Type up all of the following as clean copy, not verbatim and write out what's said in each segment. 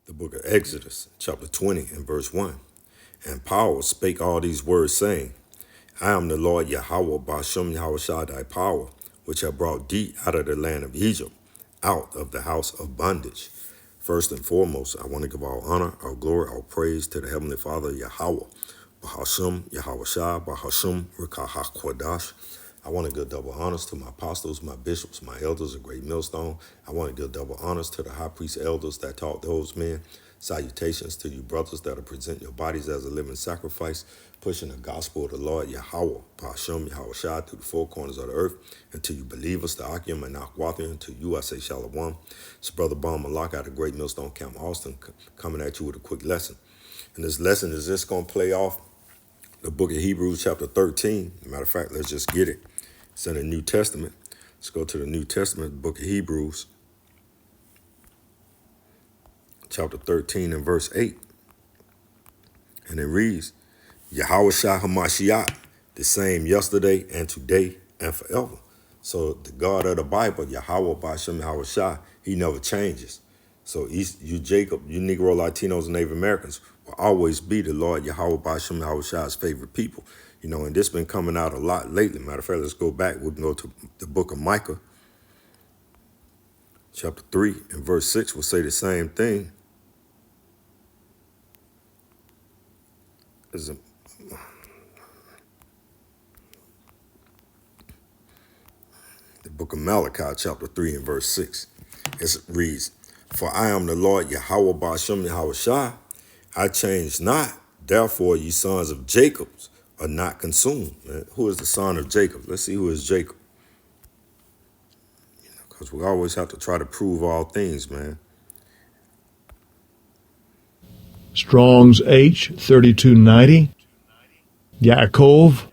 The book of Exodus, chapter 20 and verse 1. And Power spake all these words, saying, I am the Lord Yahweh Bashem Yahweh thy power, which have brought thee out of the land of Egypt, out of the house of bondage. First and foremost, I want to give all honor, all glory, all praise to the Heavenly Father, Yahweh. Bahashem, Yahweh Shai, Bahashem, Rikahakwadash. I want to give double honors to my apostles, my bishops, my elders, a great millstone. I want to give double honors to the high priest elders that taught those men. Salutations to you brothers that are presenting your bodies as a living sacrifice, pushing the gospel of the Lord Yahweh, Bahashem, Yahweh Shai, through the four corners of the earth. And to you believers, the Akim and Akwathian, to you I say Shalom. It's Brother Bon Malak out of Great Millstone Camp, Austin, coming at you with a quick lesson. And this lesson is just going to play off the book of Hebrews chapter 13. Matter of fact, let's just get it. It's in the New Testament. Let's go to the New Testament, book of Hebrews, chapter 13 and verse 8. And it reads, Yahweh Shai HaMashiach, the same yesterday and today and forever. So the God of the Bible, Yahweh Bashem Yahweh Shai, he never changes. So you Jacob, you Negro, Latinos, and Native Americans will always be the Lord Yahweh Bashem Yahweh Shai's favorite people. You know, and this been coming out a lot lately. Matter of fact, let's go back. We can go to the book of Micah, chapter 3 and verse 6 will say the same thing. The book of Malachi, chapter 3 and verse 6. It reads, For I am the Lord Yahweh Bashem Yahweh Shai. I change not, therefore ye sons of Jacob are not consumed. Man, who is the son of Jacob? Let's see who is Jacob. Because we always have to try to prove all things, man. Strong's H 3290. Yaakov.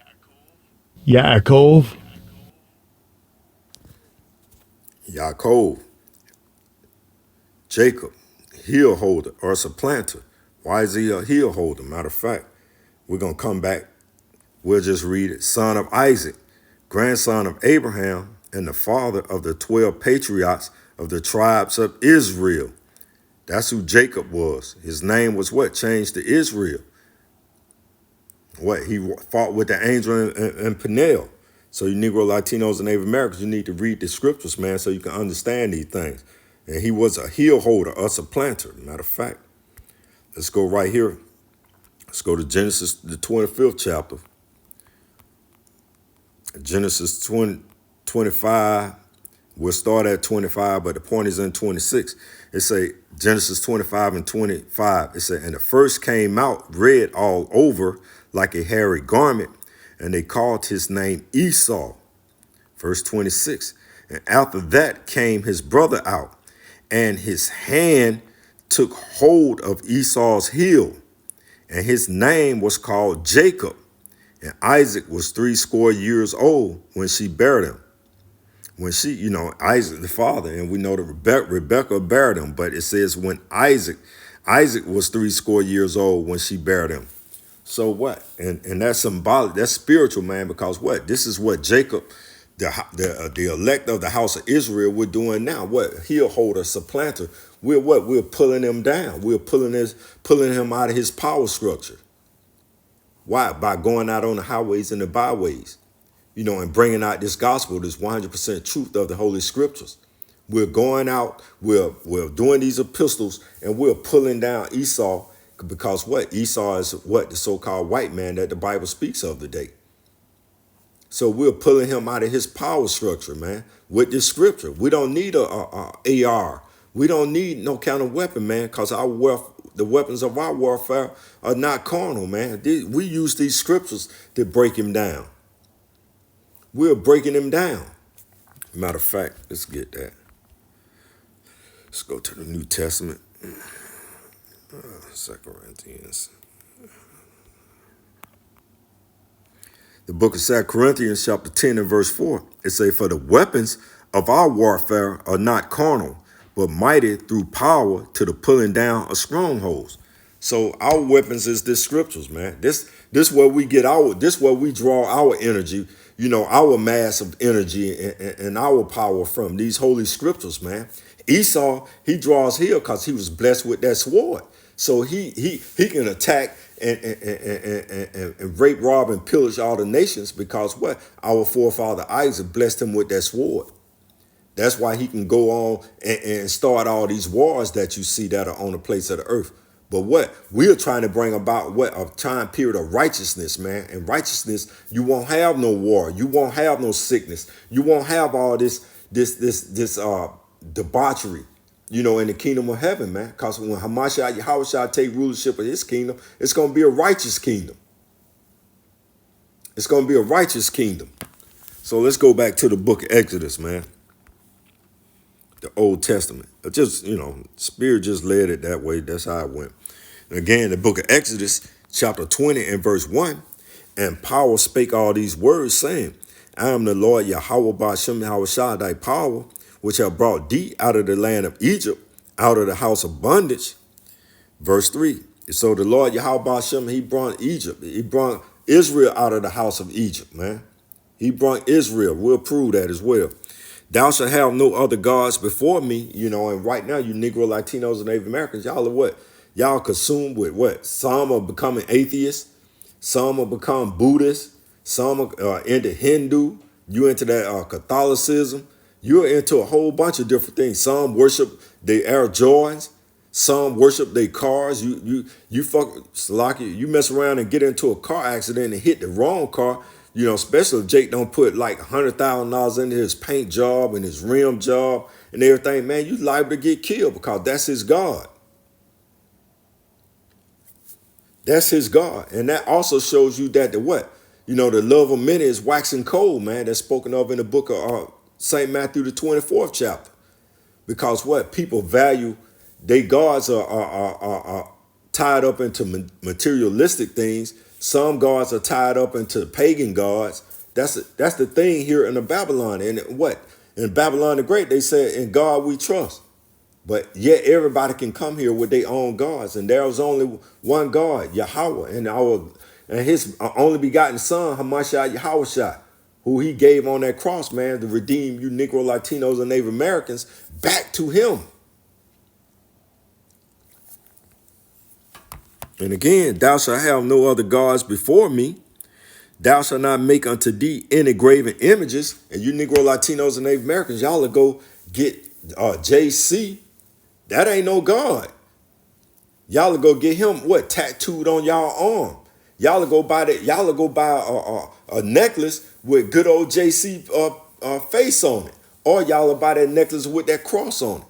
Yaakov, Jacob, heel holder or supplanter. Why is he a heel holder? Matter of fact, we're going to come back. We'll just read it. Son of Isaac, grandson of Abraham, and the father of the 12 patriarchs of the tribes of Israel. That's who Jacob was. His name was what? Changed to Israel. What? He fought with the angel in Peniel. So you Negro, Latinos, and Native Americans, you need to read the scriptures, man, so you can understand these things. And he was a heel holder, a supplanter. Matter of fact, let's go right here. Let's go to Genesis, the 25th chapter. Genesis 25. We'll start at 25, but the point is in 26. It say Genesis 25 and 25. It said, and the first came out red all over like a hairy garment, and they called his name Esau. Verse 26. And after that came his brother out, and his hand took hold of Esau's heel, and his name was called Jacob. And Isaac was 80 years old when she bare him. When she, Isaac the father, and we know that Rebecca bare him, but it says when Isaac was 80 years old when she bare him. So what? And that's symbolic, that's spiritual, man, because what? This is what Jacob, the elect of the house of Israel, we're doing now. What? Heel holder, supplanter. We're what? We're pulling him down. We're pulling him out of his power structure. Why? By going out on the highways and the byways, and bringing out this gospel, this 100% truth of the Holy Scriptures. We're going out, we're doing these epistles, and we're pulling down Esau, because what? Esau is what? The so-called white man that the Bible speaks of today. So we're pulling him out of his power structure, man, with this scripture. We don't need a AR. We don't need no kind of weapon, man, because the weapons of our warfare are not carnal, man. We use these scriptures to break him down. We're breaking him down. Matter of fact, let's get that. Let's go to the New Testament. 2 Corinthians. The book of 2 Corinthians, chapter 10 and verse 4. It say, for the weapons of our warfare are not carnal, but mighty through power to the pulling down of strongholds. So our weapons is this scriptures, man. This where we get this where we draw our energy, our mass of energy and our power from these holy scriptures, man. Esau, he draws here because he was blessed with that sword. So he can attack and rape, rob, and pillage all the nations because what? Our forefather Isaac blessed him with that sword. That's why he can go on and start all these wars that you see that are on the place of the earth. But what? We're trying to bring about what? A time period of righteousness, man. And righteousness, you won't have no war. You won't have no sickness. You won't have all this debauchery, in the kingdom of heaven, man. Because when Hamashiach Yahushua take rulership of his kingdom, it's going to be a righteous kingdom. It's going to be a righteous kingdom. So let's go back to the book of Exodus, man. The Old Testament. Just, Spirit just led it that way. That's how it went. And again, the book of Exodus, chapter 20 and verse 1, and power spake all these words, saying, I am the Lord Yahweh Ba'ashem Yahushua, thy power, which have brought thee out of the land of Egypt, out of the house of bondage. Verse 3. So the Lord Yahweh Ba'ashem, he brought Egypt. He brought Israel out of the house of Egypt, man. He brought Israel. We'll prove that as well. Thou shalt have no other gods before me, and right now you Negro, Latinos, and Native Americans, y'all are what? Y'all consumed with what? Some are becoming atheists. Some are becoming Buddhists. Some are into Hindu. You into that Catholicism. You're into a whole bunch of different things. Some worship the Air Jordans. Some worship their cars. You mess around and get into a car accident and hit the wrong car. Especially if Jake don't put like $100,000 into his paint job and his rim job and everything, man, you liable to get killed because that's his God. That's his God. And that also shows you that the love of many is waxing cold, man. That's spoken of in the book of St. Matthew, the 24th chapter. Because what? People value, their gods are tied up into materialistic things. Some gods are tied up into pagan gods. That's the thing here in the Babylon. And what? In Babylon the Great, they said, in God we trust. But yet everybody can come here with their own gods. And there was only one God, Yahweh, and his only begotten son, Hamashiach Yahushua, who he gave on that cross, man, to redeem you Negro, Latinos, and Native Americans back to him. And again, thou shalt have no other gods before me. Thou shalt not make unto thee any graven images. And you Negro, Latinos, and Native Americans, y'all will go get JC. That ain't no God. Y'all will go get him tattooed on y'all arm. Y'all will go buy that. Y'all will go buy a necklace with good old JC face on it, or y'all will buy that necklace with that cross on it.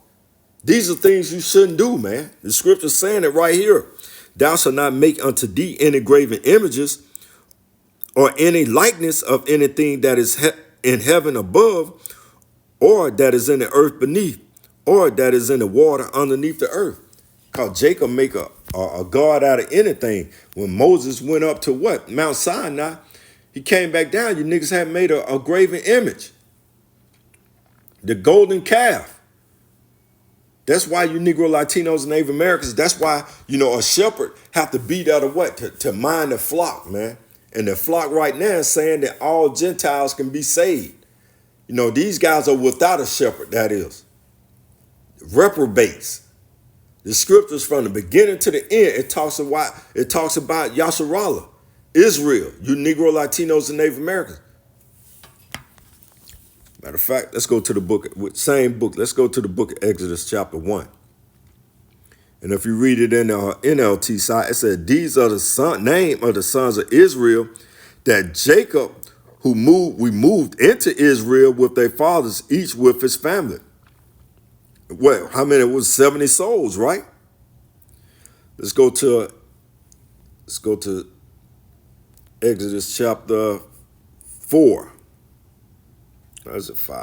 These are things you shouldn't do, man. The scripture's saying it right here. Thou shalt not make unto thee any graven images or any likeness of anything that is in heaven above, or that is in the earth beneath, or that is in the water underneath the earth. Because Jacob make a god out of anything. When Moses went up to what? Mount Sinai, he came back down. You niggas had made a graven image. The golden calf. That's why you Negro, Latinos, and Native Americans, that's why, a shepherd have to be there to what? To mind the flock, man. And the flock right now is saying that all Gentiles can be saved. These guys are without a shepherd, that is. Reprobates. The scriptures from the beginning to the end, it talks about Yasharallah, Israel, you Negro, Latinos, and Native Americans. Matter of fact, let's go to the book, same book. Let's go to the book of Exodus chapter 1. And if you read it in the NLT side, it said, these are the name of the sons of Israel that Jacob, we moved into Israel with their fathers, each with his family. Well, how many? It was 70 souls, right? Let's go to Exodus chapter 4. Or is it 5?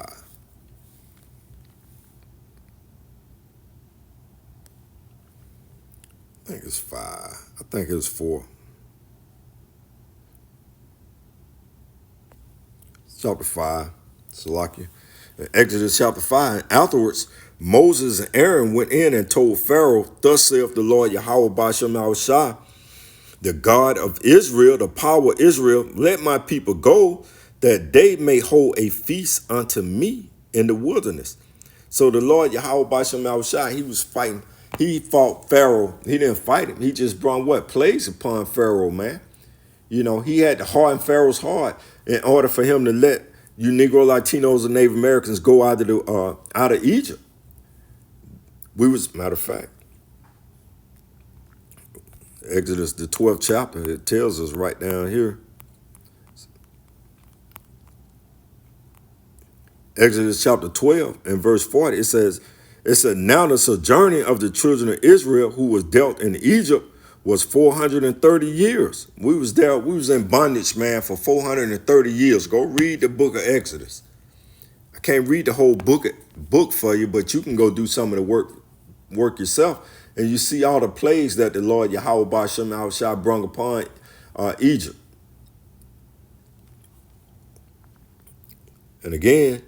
I think it's 5. I think it was 4. Chapter 5. Salakia. In Exodus chapter 5. And afterwards, Moses and Aaron went in and told Pharaoh, thus saith the Lord Yahweh Ba'ashem Yahushua, the God of Israel, the power of Israel, let my people go, that they may hold a feast unto me in the wilderness. So the Lord Yahweh Bashem Yahushua, he was fighting. He fought Pharaoh. He didn't fight him. He just brought what? Plagues upon Pharaoh, man. You know, he had to harden Pharaoh's heart in order for him to let you Negro, Latinos, and Native Americans go out of Egypt. Matter of fact, Exodus, the 12th chapter, it tells us right down here. Exodus chapter 12 and verse 40, it said, now the sojourning of the children of Israel who was dealt in Egypt was 430 years. We was in bondage, man, for 430 years. Go read the book of Exodus. I can't read the whole book for you, but you can go do some of the work yourself. And you see all the plagues that the Lord Yahweh Bashem Yahushua brung upon Egypt. And again,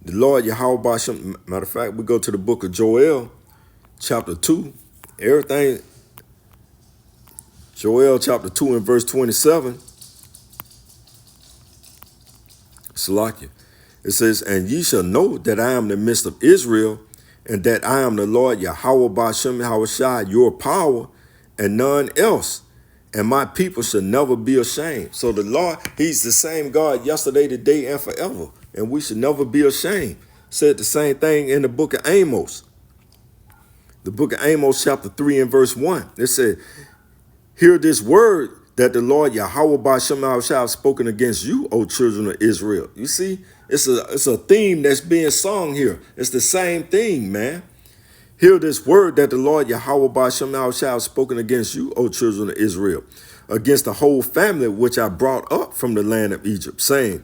the Lord Yahweh Bashem, matter of fact, we go to the book of Joel, chapter 2. Everything, Joel chapter 2 and verse 27. Salakia. It says, and ye shall know that I am in the midst of Israel, and that I am the Lord Yahweh Bashem Yahushua, your power, and none else. And my people shall never be ashamed. So the Lord, he's the same God yesterday, today, and forever. And we should never be ashamed. Said the same thing in the book of Amos. The book of Amos, chapter 3 and verse 1. It said, hear this word that the Lord Yahweh Bashem Yahushua has spoken against you, O children of Israel. You see, it's a theme that's being sung here. It's the same thing, man. Hear this word that the Lord Yahweh Bashem Yahushua has spoken against you, O children of Israel, against the whole family which I brought up from the land of Egypt, saying,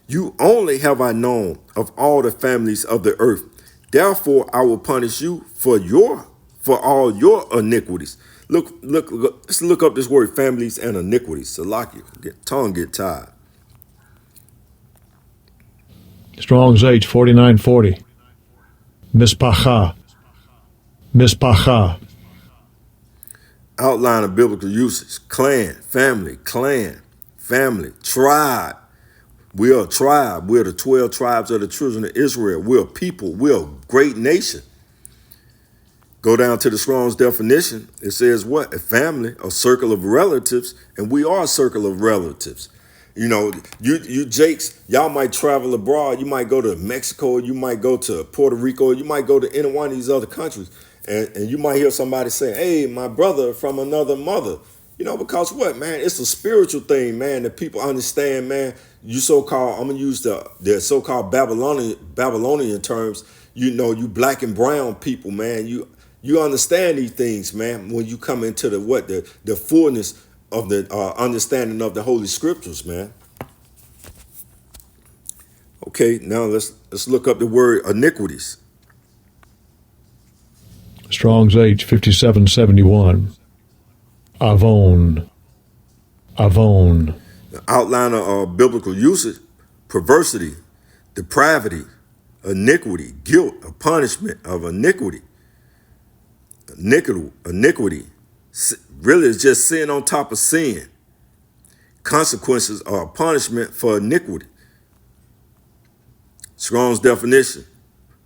you only have I known of all the families of the earth. Therefore I will punish you for all your iniquities. Look, let's look up this word, families and iniquities. Salakia, tongue get tired. Strong's H 4940. Mispacha. Mispacha. Outline of biblical usage. Clan, family, tribe. We are a tribe. We're the 12 tribes of the children of Israel. We're a people. We're a great nation. Go down to the Strong's definition. It says what? A family, a circle of relatives, and we are a circle of relatives. You know, you Jakes, y'all might travel abroad. You might go to Mexico. You might go to Puerto Rico. You might go to any one of these other countries. And you might hear somebody say, hey, my brother from another mother. You know, because what, man? It's a spiritual thing, man, that people understand, man. You so-called, I'm going to use the so-called Babylonian terms, you know, you black and brown people, man. You understand these things, man, when you come into the fullness of the understanding of the Holy Scriptures, man. Okay, now let's look up the word iniquities. Strong's H 5771. Avon. The outline of biblical usage: perversity, depravity, iniquity, guilt, a punishment of iniquity. Iniquity, really is just sin on top of sin. Consequences are a punishment for iniquity. Strong's definition: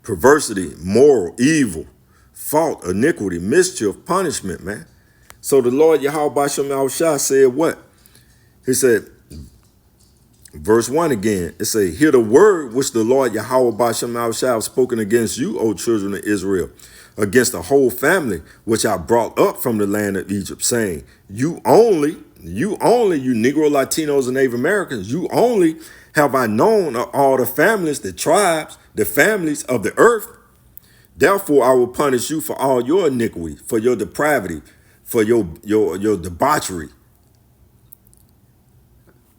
perversity, moral, evil, fault, iniquity, mischief, punishment, man. So the Lord Yahweh Bashem Yahushua said what? He said, verse 1 again, it said, hear the word which the Lord Yahweh Bashem Yahushua have spoken against you, O children of Israel, against the whole family which I brought up from the land of Egypt, saying, you only, you Negro, Latinos, and Native Americans, you only have I known of all the families, the tribes, the families of the earth. Therefore, I will punish you for all your iniquity, for your depravity, for your debauchery,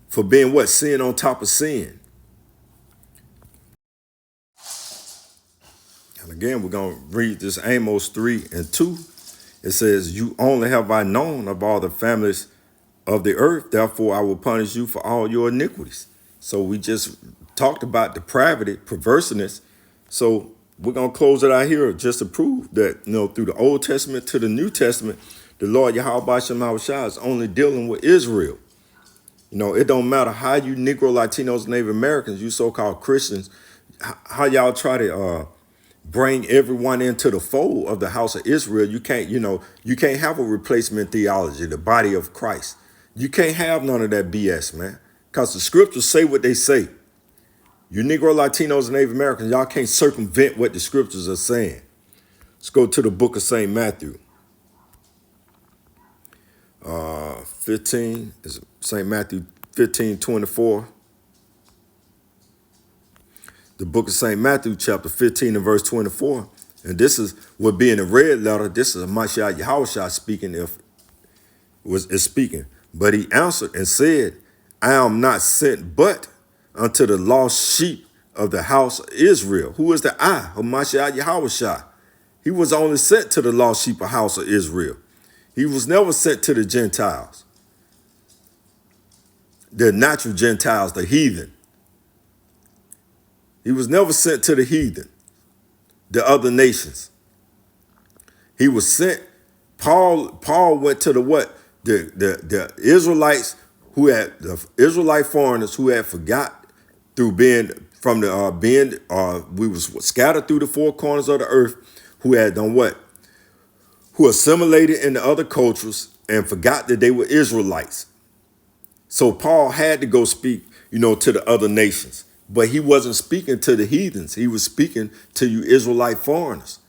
for being what? Sin on top of sin. And again, we're going to read this Amos 3 and 2. It says, you only have I known of all the families of the earth. Therefore, I will punish you for all your iniquities. So we just talked about depravity, perverseness. So we're going to close it out here just to prove that, you know, through the Old Testament to the New Testament, the Lord Yahweh Bashem Yahushua is only dealing with Israel. You know, it don't matter how you Negro, Latinos, Native Americans, you so-called Christians, how y'all try to, bring everyone into the fold of the house of Israel. You can't, you can't have a replacement theology, the body of Christ. You can't have none of that BS, man. Because the scriptures say what they say. You Negro, Latinos, and Native Americans, y'all can't circumvent what the scriptures are saying. Let's go to the book of St. Matthew. 15, is St. Matthew 15:24. The book of St. Matthew, chapter 15 and verse 24. And this is what being a red letter, this is Mashiach Yahushua speaking, is speaking. But he answered and said, I am not sent but unto the lost sheep of the house of Israel. Who is the I of Mashiach Yahushua? He was only sent to the lost sheep of the house of Israel. He was never sent to the Gentiles. The natural Gentiles, the heathen. He was never sent to the heathen, the other nations. He was sent. Paul went to the what? The Israelites who had, the Israelite foreigners who had forgot through being from the we was scattered through the four corners of the earth, who had done what? Who assimilated into other cultures and forgot that they were Israelites. So Paul had to go speak, to the other nations. But he wasn't speaking to the heathens. He was speaking to you Israelite foreigners.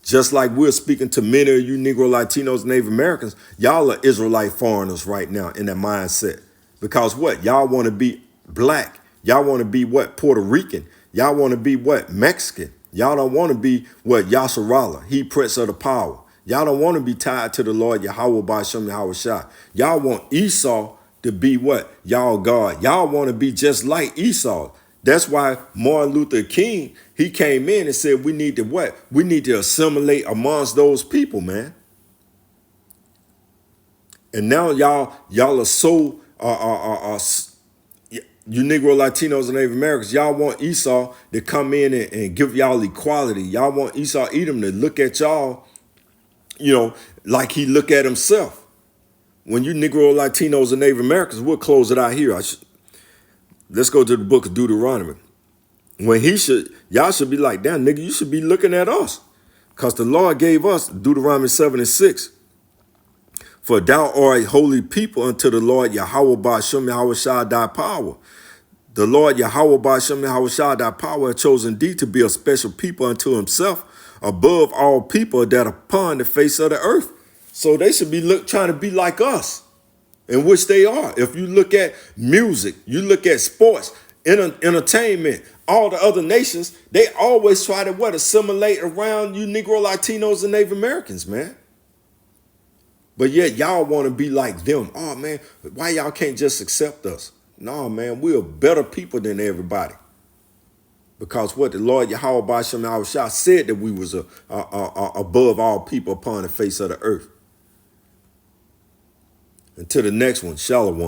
Just like we're speaking to many of you Negro, Latinos, Native Americans, y'all are Israelite foreigners right now in that mindset. Because what? Y'all want to be black. Y'all want to be what? Puerto Rican. Y'all want to be what? Mexican. Y'all don't want to be what? Yasharallah, he Prince of the Power. Y'all don't want to be tied to the Lord Yahweh Ba'Shem Yahweh Shah. Y'all want Esau to be what? Y'all God. Y'all want to be just like Esau. That's why Martin Luther King, he came in and said, we need to what? We need to assimilate amongst those people, man. And now y'all are so, you Negro, Latinos, and Native Americans, y'all want Esau to come in and give y'all equality. Y'all want Esau Edom to look at y'all, like he look at himself. When you Negro, Latinos, and Native Americans, we'll close it out here. Let's go to the book of Deuteronomy. When y'all should be like, damn, nigga, you should be looking at us. Because the Lord gave us Deuteronomy 7 and 6. For thou art a holy people unto the Lord Yahweh Ba'Shem Yahweh Shah thy power. The Lord Yahweh Ba'Shem Yahweh Shah thy power hath chosen thee to be a special people unto himself above all people that are upon the face of the earth. So they should be trying to be like us. In which they are. If you look at music, you look at sports, entertainment, all the other nations, they always try to assimilate around you Negro, Latinos, and Native Americans, man. But yet y'all want to be like them. Oh, man, why y'all can't just accept us? No, man, we're better people than everybody. Because what the Lord Yahweh Ba'Shem Yahweh Shah said that we was above all people upon the face of the earth. Until the next one, Shalom.